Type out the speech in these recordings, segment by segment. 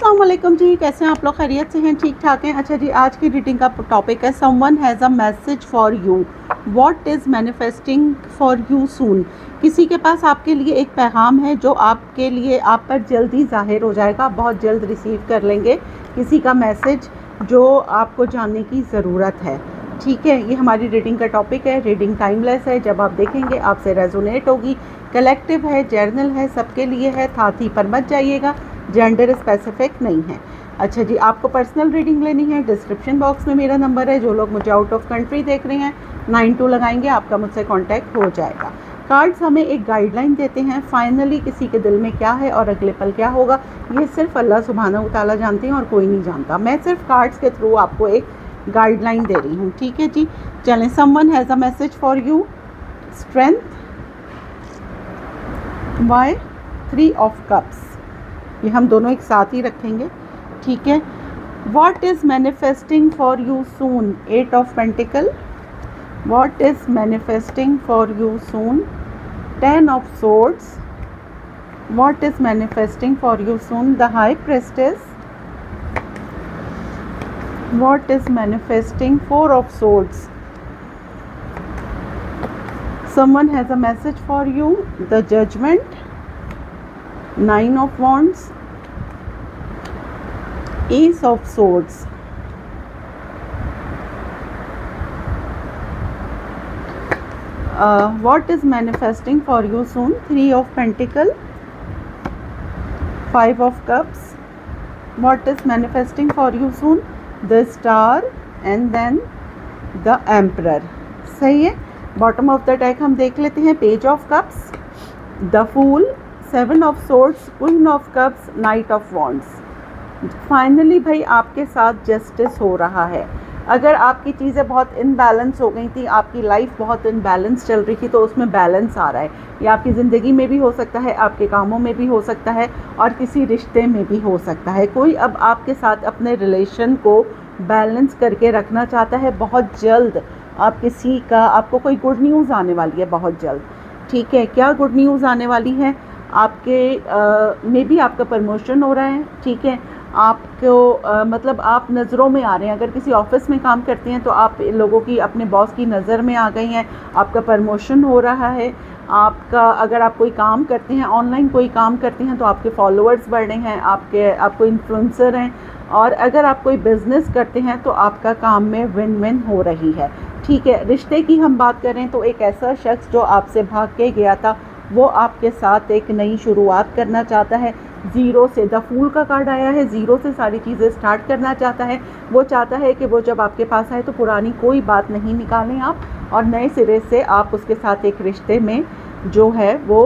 अस्सलाम वालेकुम जी, कैसे हैं आप लोग? खैरियत से हैं? ठीक ठाक हैं? अच्छा जी, आज की रीडिंग का टॉपिक है someone has a message for you, what is manifesting for you सून। किसी के पास आपके लिए एक पैगाम है जो आपके लिए आप पर जल्दी ज़ाहिर हो जाएगा, बहुत जल्द रिसीव कर लेंगे किसी का मैसेज जो आपको जानने की ज़रूरत है। ठीक है, ये हमारी रीडिंग का टॉपिक है। रीडिंग टाइमलेस है, जब आप देखेंगे आपसे रेजोनेट होगी। कलेक्टिव है, जर्नल है, सबके लिए है, थाथी पर मत जाइएगा, जेंडर स्पेसिफिक नहीं है। अच्छा जी, आपको पर्सनल रीडिंग लेनी है, डिस्क्रिप्शन बॉक्स में मेरा नंबर है। जो लोग मुझे आउट ऑफ कंट्री देख रहे हैं 92 लगाएंगे, आपका मुझसे कांटेक्ट हो जाएगा। कार्ड्स हमें एक गाइडलाइन देते हैं, फाइनली किसी के दिल में क्या है और अगले पल क्या होगा ये सिर्फ अल्लाह सुब्हानहू व तआला जानते हैं और कोई नहीं जानता। मैं सिर्फ कार्ड्स के थ्रू आपको एक गाइडलाइन दे रही हूँ। ठीक है जी, चलें। Someone has a message for you, strength, why, 3 of cups, ये हम दोनों एक साथ ही रखेंगे। ठीक है। What is manifesting for you soon, 8 of pentacle, what is manifesting for you soon, 10 of swords, what is manifesting for you soon, the high priestess, what is manifesting, 4 of swords, someone has a message for you, the judgment, 9 of wands, ace of swords, what is manifesting for you soon, 3 of pentacle, 5 of cups, what is manifesting for you soon, the star and then the emperor। सही है। Bottom of the deck हम देख लेते हैं, page of cups, the fool, 7 of swords, queen of cups, knight of wands. Finally भाई आपके साथ justice हो रहा है। अगर आपकी चीज़ें बहुत इनबैलेंस हो गई थी, आपकी लाइफ बहुत इनबैलेंस चल रही थी, तो उसमें बैलेंस आ रहा है। ये आपकी ज़िंदगी में भी हो सकता है, आपके कामों में भी हो सकता है और किसी रिश्ते में भी हो सकता है। कोई अब आपके साथ अपने रिलेशन को बैलेंस करके रखना चाहता है। बहुत जल्द आप किसी का, आपको कोई गुड न्यूज़ आने वाली है बहुत जल्द। ठीक है, क्या गुड न्यूज़ आने वाली है? आपके मे बी आपका प्रमोशन हो रहा है। ठीक है, आपको मतलब आप नज़रों में आ रहे हैं। अगर किसी ऑफिस में काम करते हैं तो आप लोगों की, अपने बॉस की नज़र में आ गई हैं, आपका प्रमोशन हो रहा है। आपका, अगर आप कोई काम करते हैं, ऑनलाइन कोई काम करते हैं, तो आपके फॉलोअर्स बढ़ रहे हैं, आपको इन्फ्लुएंसर हैं। और अगर आप कोई बिज़नेस करते हैं तो आपका काम में विन विन हो रही है। ठीक है, रिश्ते की हम बात करें तो एक ऐसा शख्स जो आपसे भाग के गया था, वो आपके साथ एक नई शुरुआत करना चाहता है। ज़ीरो से, द फूल का कार्ड आया है, ज़ीरो से सारी चीज़ें स्टार्ट करना चाहता है। वो चाहता है कि वो जब आपके पास आए तो पुरानी कोई बात नहीं निकालें आप, और नए सिरे से आप उसके साथ एक रिश्ते में जो है वो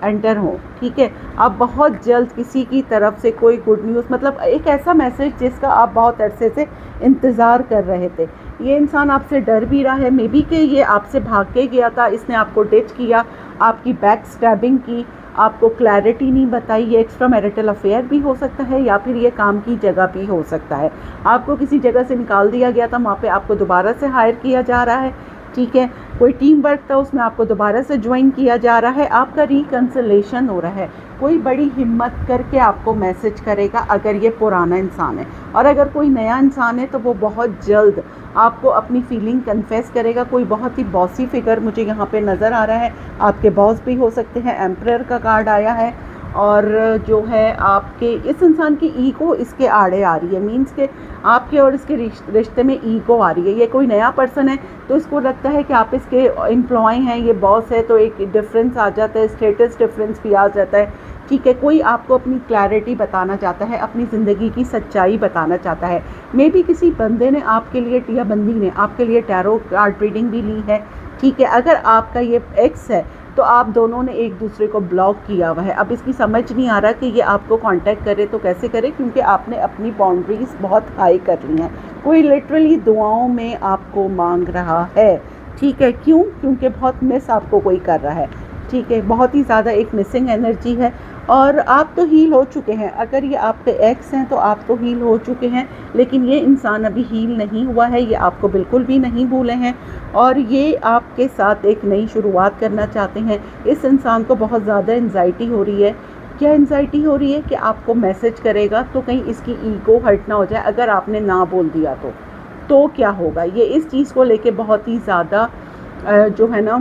एंटर हो। ठीक है, आप बहुत जल्द किसी की तरफ से कोई गुड न्यूज़, मतलब एक ऐसा मैसेज जिसका आप बहुत अरसे से इंतज़ार कर रहे थे। ये इंसान आपसे डर भी रहा है, मे बी कि ये आपसे भाग के गया था, इसने आपको डिच किया, आपकी बैक स्टैबिंग की, आपको क्लैरिटी नहीं बताई। ये एक्स्ट्रा मैरिटल अफेयर भी हो सकता है या फिर ये काम की जगह भी हो सकता है। आपको किसी जगह से निकाल दिया गया था, वहाँ पे आपको दोबारा से हायर किया जा रहा है। ठीक है, कोई टीम वर्क था, उसमें आपको दोबारा से ज्वाइन किया जा रहा है। आपका रिकन्सिलेशन हो रहा है। कोई बड़ी हिम्मत करके आपको मैसेज करेगा अगर ये पुराना इंसान है, और अगर कोई नया इंसान है तो वो बहुत जल्द आपको अपनी फीलिंग कन्फेस करेगा। कोई बहुत ही बॉसी फिगर मुझे यहाँ पे नज़र आ रहा है, आपके बॉस भी हो सकते हैं। एम्परर का कार्ड आया है, और जो है आपके इस इंसान की ईगो इसके आड़े आ रही है, मीन्स के आपके और इसके रिश्ते में ईगो आ रही है। ये कोई नया पर्सन है तो इसको लगता है कि आप इसके एम्प्लॉय हैं, ये बॉस है, तो एक डिफरेंस आ जाता है, स्टेटस डिफरेंस भी आ जाता है। ठीक है, कोई आपको अपनी क्लैरिटी बताना चाहता है, अपनी ज़िंदगी की सच्चाई बताना चाहता है। मे बी किसी बंदे ने आपके लिए, या बंदी ने आपके लिए टैरो कार्ड रीडिंग भी ली है। ठीक है, अगर आपका ये एक्स है तो आप दोनों ने एक दूसरे को ब्लॉक किया हुआ है। अब इसकी समझ नहीं आ रहा कि ये आपको कांटेक्ट करे तो कैसे करे, क्योंकि आपने अपनी बाउंड्रीज़ बहुत हाई कर ली हैं। कोई लिटरली दुआओं में आपको मांग रहा है। ठीक है, क्यों? क्योंकि बहुत मिस आपको कोई कर रहा है। ठीक है, बहुत ही ज़्यादा एक मिसिंग एनर्जी है, और आप तो हील हो चुके हैं। अगर ये आपके एक्स हैं तो आप तो हील हो चुके हैं, लेकिन ये इंसान अभी हील नहीं हुआ है, ये आपको बिल्कुल भी नहीं भूले हैं, और ये आपके साथ एक नई शुरुआत करना चाहते हैं। इस इंसान को बहुत ज़्यादा एंजाइटी हो रही है क्या एंजाइटी हो रही है कि आपको मैसेज करेगा तो कहीं इसकी ईगो हर्ट ना हो जाए अगर आपने ना बोल दिया तो क्या होगा, ये इस चीज़ को लेके बहुत ही ज़्यादा जो है ना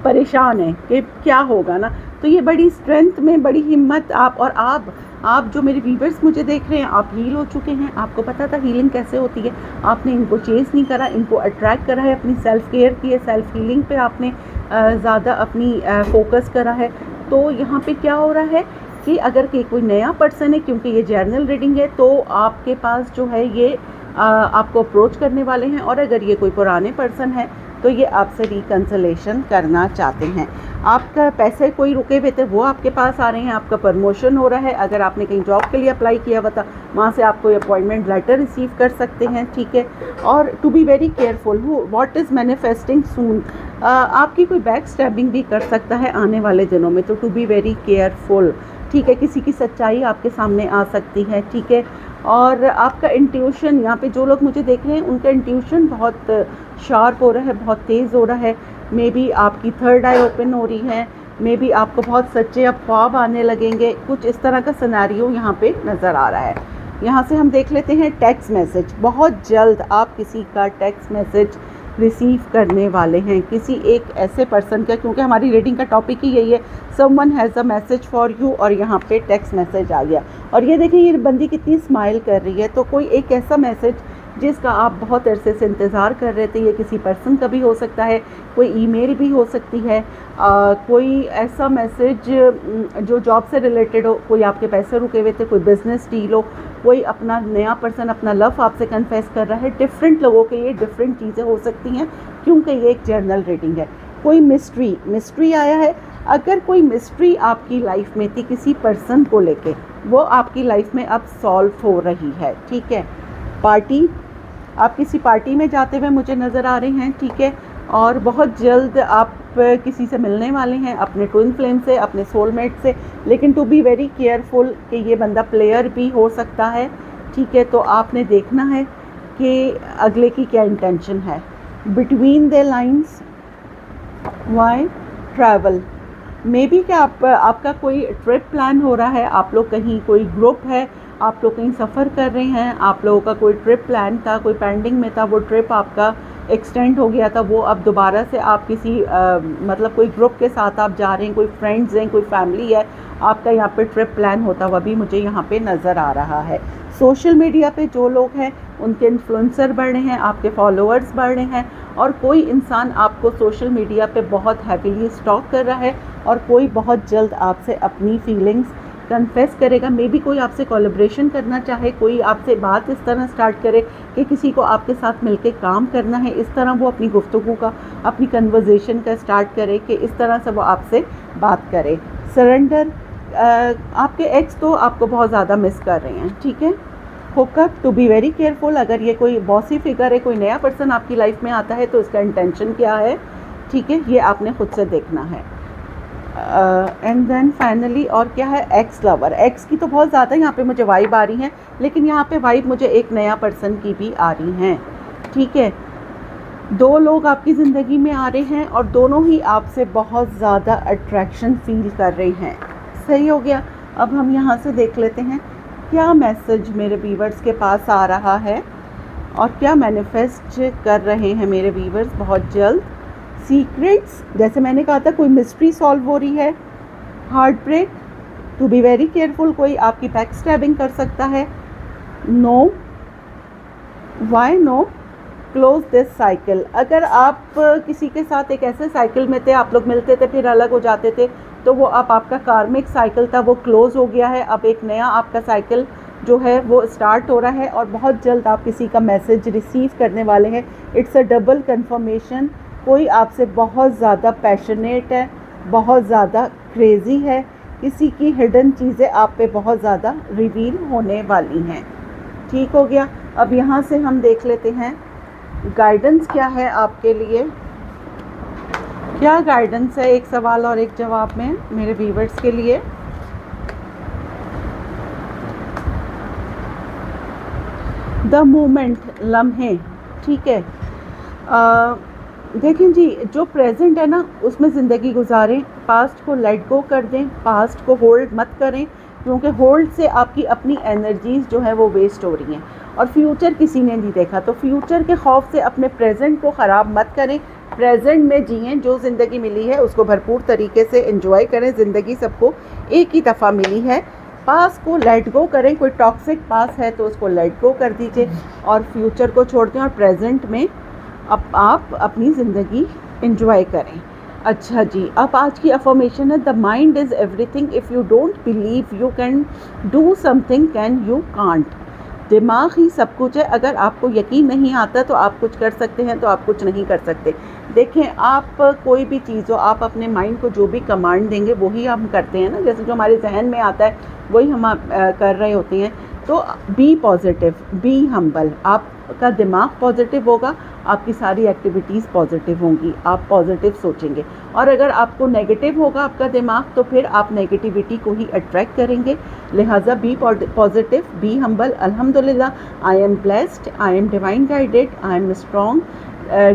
परेशान है कि क्या होगा ना। तो ये बड़ी स्ट्रेंथ में बड़ी हिम्मत आप जो मेरे व्यूवर्स मुझे देख रहे हैं, आप हील हो चुके हैं, आपको पता था हीलिंग कैसे होती है, आपने इनको चेज़ नहीं करा, इनको अट्रैक्ट करा है, अपनी सेल्फ केयर की है, सेल्फ हीलिंग पे आपने ज़्यादा अपनी फोकस करा है। तो यहाँ पे क्या हो रहा है कि अगर कोई नया पर्सन है, क्योंकि ये जर्नल रीडिंग है, तो आपके पास जो है ये आपको अप्रोच करने वाले हैं, और अगर ये कोई पुराने पर्सन है तो ये आपसे रिकन्सलेशन करना चाहते हैं। आपका पैसे कोई रुके हुए थे वो आपके पास आ रहे हैं, आपका प्रमोशन हो रहा है, अगर आपने कहीं जॉब के लिए अप्लाई किया हुआ था वहाँ से आप कोई अपॉइंटमेंट लेटर रिसीव कर सकते हैं, ठीक है। और to be very careful what is manifesting soon, आपकी कोई बैक स्टैबिंग भी कर सकता है आने वाले दिनों में, तो टू बी वेरी केयरफुल, ठीक है। किसी की सच्चाई आपके सामने आ सकती है, ठीक है। और आपका इंट्यूशन, यहाँ पे जो लोग मुझे देख रहे हैं उनका इंट्यूशन बहुत शार्प हो रहा है, बहुत तेज़ हो रहा है। मे बी आपकी थर्ड आई ओपन हो रही है, मे बी आपको बहुत सच्चे अब ख्वाब आने लगेंगे, कुछ इस तरह का सिनेरियो यहाँ पे नज़र आ रहा है। यहाँ से हम देख लेते हैं टेक्स्ट मैसेज, बहुत जल्द आप किसी का टेक्स्ट मैसेज रिसीव करने वाले हैं, किसी एक ऐसे पर्सन का, क्योंकि हमारी रीडिंग का टॉपिक ही यही है, someone has a message for you, और यहाँ पे टेक्स्ट मैसेज आ गया। और ये देखिए ये बंदी कितनी स्माइल कर रही है, तो कोई एक ऐसा मैसेज जिसका आप बहुत अरसे से इंतज़ार कर रहे थे, ये किसी पर्सन का भी हो सकता है, कोई ईमेल भी हो सकती है, कोई ऐसा मैसेज जो जॉब से रिलेटेड हो, कोई आपके पैसे रुके हुए थे, कोई बिज़नेस डील हो, कोई अपना नया पर्सन अपना लव आपसे कन्फेस कर रहा है। डिफरेंट लोगों के ये डिफरेंट चीज़ें हो सकती हैं, क्योंकि ये एक जर्नल रीडिंग है। कोई मिस्ट्री आया है, अगर कोई मिस्ट्री आपकी लाइफ में थी किसी पर्सन को लेके, वो आपकी लाइफ में अब सॉल्व हो रही है, ठीक है। पार्टी, आप किसी पार्टी में जाते हुए मुझे नज़र आ रहे हैं, ठीक है। और बहुत जल्द आप किसी से मिलने वाले हैं, अपने ट्विन फ्लेम से, अपने सोलमेट से, लेकिन टू बी वेरी केयरफुल कि ये बंदा प्लेयर भी हो सकता है, ठीक है। तो आपने देखना है कि अगले की क्या इंटेंशन है। Between the lines, why travel, maybe क्या आपका कोई ट्रिप प्लान हो रहा है, आप लोग कहीं, कोई ग्रुप है, आप लोग कहीं सफ़र कर रहे हैं, आप लोगों का कोई ट्रिप प्लान था, कोई पेंडिंग में था, वो ट्रिप आपका एक्सटेंड हो गया था, वो अब दोबारा से आप किसी मतलब कोई ग्रुप के साथ आप जा रहे हैं, कोई फ्रेंड्स हैं, कोई फैमिली है, आपका यहाँ पे ट्रिप प्लान होता हुआ भी मुझे यहाँ पे नज़र आ रहा है। सोशल मीडिया पे जो लोग हैं उनके इन्फ्लुएंसर बढ़ रहे हैं, आपके फॉलोअर्स बढ़ रहे हैं, और कोई इंसान आपको सोशल मीडिया पे बहुत हैवीली स्टॉक कर रहा है, और कोई बहुत जल्द आपसे अपनी फीलिंग्स कन्फेस करेगा। मे बी कोई आपसे कोलैबोरेशन करना चाहे, कोई आपसे बात इस तरह स्टार्ट करे कि किसी को आपके साथ मिलके काम करना है, इस तरह वो अपनी गुफ्तगू का, अपनी कन्वर्जेशन का स्टार्ट करे कि इस तरह से वो आपसे बात करे। सरेंडर, आपके एक्स तो आपको बहुत ज़्यादा मिस कर रहे हैं, ठीक है। Hookup, to be very careful, अगर ये कोई बॉसी फिगर है, कोई नया पर्सन आपकी लाइफ में आता है तो इसका इंटेंशन क्या है, ठीक है, ये आपने खुद से देखना है। एंड देन फाइनली और क्या है, एक्स लवर, एक्स की तो बहुत ज़्यादा यहाँ पे मुझे वाइब आ रही है, लेकिन यहाँ पे वाइब मुझे एक नया पर्सन की भी आ रही हैं, ठीक है। दो लोग आपकी ज़िंदगी में आ रहे हैं और दोनों ही आपसे बहुत ज़्यादा अट्रैक्शन फील कर रहे हैं, सही हो गया। अब हम यहाँ से देख लेते हैं क्या मैसेज मेरे व्यूवर्स के पास आ रहा है और क्या मैनिफेस्ट कर रहे हैं मेरे व्यूवर्स बहुत जल्द। सीक्रेट्स, जैसे मैंने कहा था कोई मिस्ट्री सॉल्व हो रही है। Heart break, to be very careful, कोई आपकी बैक स्टैबिंग कर सकता है। No, why no, close this cycle, अगर आप किसी के साथ एक ऐसे साइकिल में थे, आप लोग मिलते थे फिर अलग हो जाते थे, तो वो अब आपका कार्मिक साइकिल था वो क्लोज़ हो गया है, अब एक नया आपका साइकिल जो है वो स्टार्ट हो रहा है, और बहुत जल्द आप किसी का मैसेज रिसीव करने वाले हैं। इट्स अ डबल कंफर्मेशन, कोई आपसे बहुत ज़्यादा पैशनेट है, बहुत ज़्यादा क्रेज़ी है, किसी की हिडन चीज़ें आप पे बहुत ज़्यादा रिवील होने वाली हैं, ठीक हो गया। अब यहाँ से हम देख लेते हैं गाइडेंस क्या है आपके लिए, क्या गाइडेंस है एक सवाल और एक जवाब में मेरे व्यूवर्स के लिए। द मोमेंट, लम्हे, ठीक है। देखें जी, जो प्रेजेंट है ना उसमें ज़िंदगी गुजारें, पास्ट को लेट गो कर दें, पास्ट को होल्ड मत करें, क्योंकि होल्ड से आपकी अपनी एनर्जीज़ जो है वो वेस्ट हो रही हैं। और फ्यूचर किसी ने नहीं देखा, तो फ्यूचर के खौफ से अपने प्रेजेंट को ख़राब मत करें, प्रेजेंट में जिएं, जो ज़िंदगी मिली है उसको भरपूर तरीके से एंजॉय करें। ज़िंदगी सबको एक ही दफ़ा मिली है। पास को लेट गो करें, कोई टॉक्सिक पास है तो उसको लेट गो कर दीजिए और फ्यूचर को छोड़ दें और प्रेजेंट में अब आप अपनी ज़िंदगी एंजॉय करें। अच्छा जी, अब आज की अफर्मेशन है, the mind is everything, if you don't believe you can do something can you can't. दिमाग ही सब कुछ है, अगर आपको यकीन नहीं आता तो आप कुछ कर सकते हैं, तो आप कुछ नहीं कर सकते। देखें, आप कोई भी चीज़ हो, आप अपने माइंड को जो भी कमांड देंगे वही हम करते हैं ना, जैसे जो हमारे जहन में आता है वही हम कर रहे होते हैं। तो बी पॉजिटिव, बी हम्बल, आपका दिमाग पॉजिटिव होगा, आपकी सारी एक्टिविटीज़ पॉजिटिव होंगी, आप पॉजिटिव सोचेंगे। और अगर आपको नेगेटिव होगा आपका दिमाग, तो फिर आप नेगेटिविटी को ही अट्रैक्ट करेंगे। लिहाजा बी पॉजिटिव, बी हम्बल। अल्हम्दुलिल्लाह, I am blessed, I am divine guided, I am strong.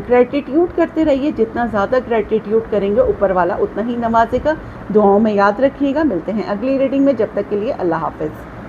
Gratitude करते रहिए, जितना ज़्यादा ग्रेटिट्यूड करेंगे ऊपर वाला उतना ही नवाजेगा। दुआओं में याद रखिएगा। मिलते हैं अगली रीडिंग में, जब तक के लिए अल्लाह हाफ़िज़।